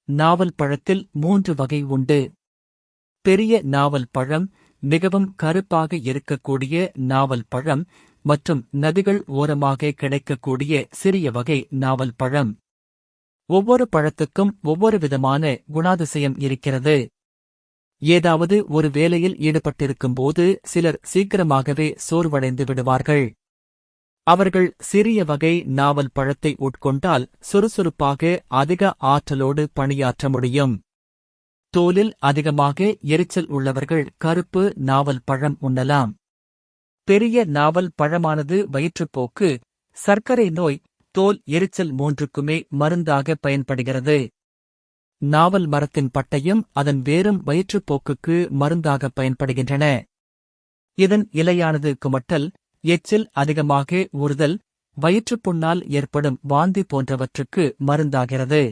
நாவல் பழத்தில் 3 வகை உண்டு. பெரிய நாவல் பழம், மிகவும் கருப்பாக இருக்கக்கூடிய நாவல் பழம் மற்றும் நதிகள் ஓரமாக கிடைக்கக்கூடிய சிறிய வகை நாவல் பழம். ஒவ்வொரு பழத்துக்கும் ஒவ்வொரு விதமான குணாதிசயம் இருக்கிறது. ஏதாவது ஒரு வேலையில் ஈடுபட்டிருக்கும்போது சிலர் சீக்கிரமாகவே சோர்வடைந்து விடுவார்கள். அவர்கள் சிறிய வகை நாவல் பழத்தை உட்கொண்டால் சுறுசுறுப்பாக அதிக ஆற்றலோடு பணியாற்ற முடியும். தோலில் அதிகமாக எரிச்சல் உள்ளவர்கள் கருப்பு நாவல் பழம் உண்ணலாம். பெரிய நாவல் பழமானது வயிற்றுப்போக்கு, சர்க்கரை நோய், தோல் எரிச்சல் 3க்குமே மருந்தாக பயன்படுகிறது. நாவல் மரத்தின் பட்டையும் அதன் வேரும் வயிற்றுப்போக்குக்கு மருந்தாக பயன்படுகின்றன. இதன் இலையானது குமட்டல், எச்சில் அதிகமாக ஊறுதல், வயிற்றுப்புண்ணால் ஏற்படும் வாந்தி போன்றவற்றுக்கு மருந்தாகிறது.